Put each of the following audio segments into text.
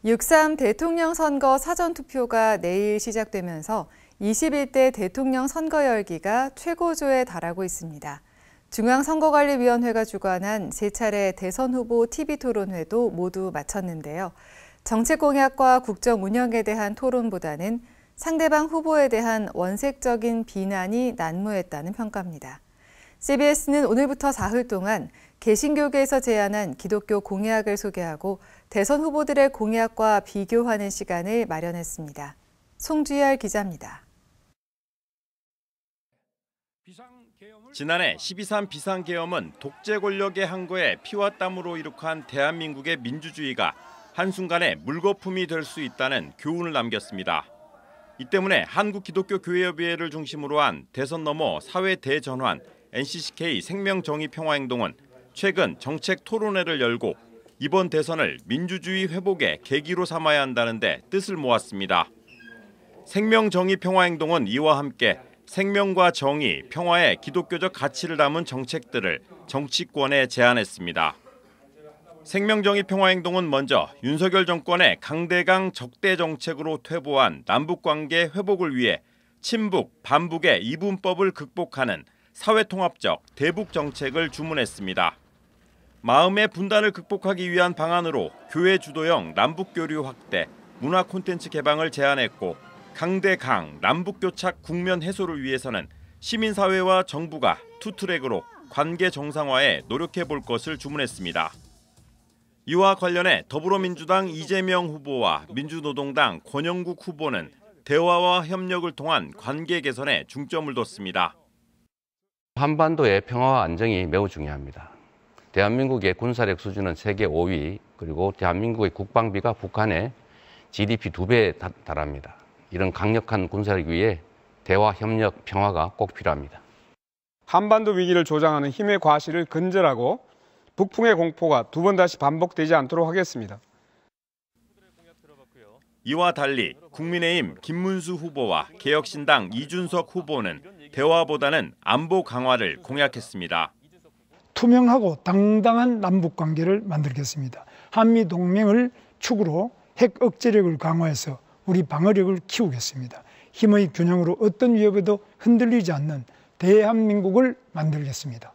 6.3 대통령 선거 사전투표가 내일 시작되면서 21대 대통령 선거 열기가 최고조에 달하고 있습니다. 중앙선거관리위원회가 주관한 세 차례 대선 후보 TV토론회도 모두 마쳤는데요. 정책 공약과 국정 운영에 대한 토론보다는 상대방 후보에 대한 원색적인 비난이 난무했다는 평가입니다. CBS는 오늘부터 사흘 동안 개신교계에서 제안한 기독교 공약을 소개하고 대선 후보들의 공약과 비교하는 시간을 마련했습니다. 송주열 기자입니다. 지난해 12.3 비상계엄은 독재 권력의 항거에 피와 땀으로 이룩한 대한민국의 민주주의가 한순간에 물거품이 될 수 있다는 교훈을 남겼습니다. 이 때문에 한국기독교교회협의회를 중심으로 한 대선 넘어 사회 대전환 NCCK 생명정의평화행동은 최근 정책 토론회를 열고 이번 대선을 민주주의 회복의 계기로 삼아야 한다는데 뜻을 모았습니다. 생명정의평화행동은 이와 함께 생명과 정의, 평화의 기독교적 가치를 담은 정책들을 정치권에 제안했습니다. 생명정의평화행동은 먼저 윤석열 정권의 강대강 적대 정책으로 퇴보한 남북관계 회복을 위해 친북, 반북의 이분법을 극복하는 사회통합적 대북 정책을 주문했습니다. 마음의 분단을 극복하기 위한 방안으로 교회 주도형 남북교류 확대, 문화 콘텐츠 개방을 제안했고 강대강 남북교착 국면 해소를 위해서는 시민사회와 정부가 투트랙으로 관계 정상화에 노력해볼 것을 주문했습니다. 이와 관련해 더불어민주당 이재명 후보와 민주노동당 권영국 후보는 대화와 협력을 통한 관계 개선에 중점을 뒀습니다. 한반도의 평화와 안정이 매우 중요합니다. 대한민국의 군사력 수준은 세계 5위, 그리고 대한민국의 국방비가 북한의 GDP 2배에 달합니다. 이런 강력한 군사력 위에 대화, 협력, 평화가 꼭 필요합니다. 한반도 위기를 조장하는 힘의 과실을 근절하고 북풍의 공포가 두 번 다시 반복되지 않도록 하겠습니다. 이와 달리 국민의힘 김문수 후보와 개혁신당 이준석 후보는 대화보다는 안보 강화를 공약했습니다. 투명하고 당당한 남북관계를 만들겠습니다. 한미동맹을 축으로 핵 억제력을 강화해서 우리 방어력을 키우겠습니다. 힘의 균형으로 어떤 위협에도 흔들리지 않는 대한민국을 만들겠습니다.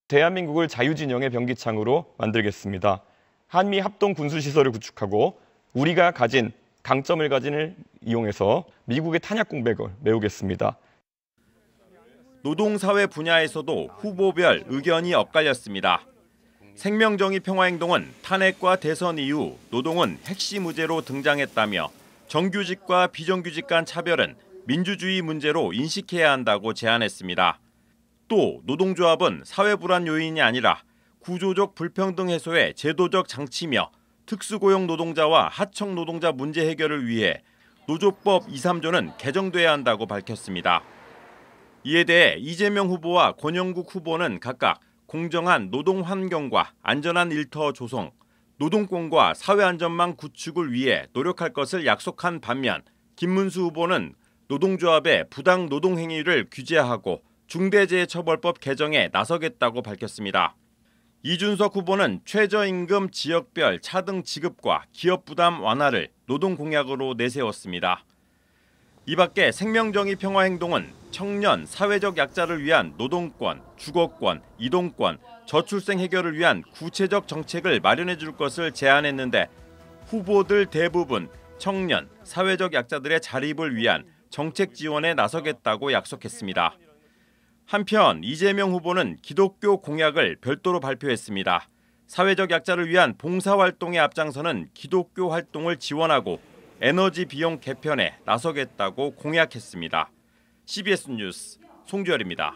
대한민국을 자유진영의 병기창으로 만들겠습니다. 한미 합동 군수시설을 구축하고 우리가 가진 강점을 가진을 이용해서 미국의 탄약 공백을 메우겠습니다. 노동사회 분야에서도 후보별 의견이 엇갈렸습니다. 생명정의평화행동은 탄핵과 대선 이후 노동은 핵심 의제로 등장했다며 정규직과 비정규직 간 차별은 민주주의 문제로 인식해야 한다고 제안했습니다. 또 노동조합은 사회불안 요인이 아니라 구조적 불평등 해소의 제도적 장치며 특수고용 노동자와 하청 노동자 문제 해결을 위해 노조법 2, 3조는 개정돼야 한다고 밝혔습니다. 이에 대해 이재명 후보와 권영국 후보는 각각 공정한 노동 환경과 안전한 일터 조성, 노동권과 사회안전망 구축을 위해 노력할 것을 약속한 반면 김문수 후보는 노동조합의 부당 노동행위를 규제하고 중대재해처벌법 개정에 나서겠다고 밝혔습니다. 이준석 후보는 최저임금 지역별 차등 지급과 기업 부담 완화를 노동 공약으로 내세웠습니다. 이 밖에 생명정의평화행동은 청년, 사회적 약자를 위한 노동권, 주거권, 이동권, 저출생 해결을 위한 구체적 정책을 마련해 줄 것을 제안했는데 후보들 대부분 청년, 사회적 약자들의 자립을 위한 정책 지원에 나서겠다고 약속했습니다. 한편 이재명 후보는 기독교 공약을 별도로 발표했습니다. 사회적 약자를 위한 봉사활동에 앞장서는 기독교 활동을 지원하고 에너지 비용 개편에 나서겠다고 공약했습니다. CBS 뉴스 송주열입니다.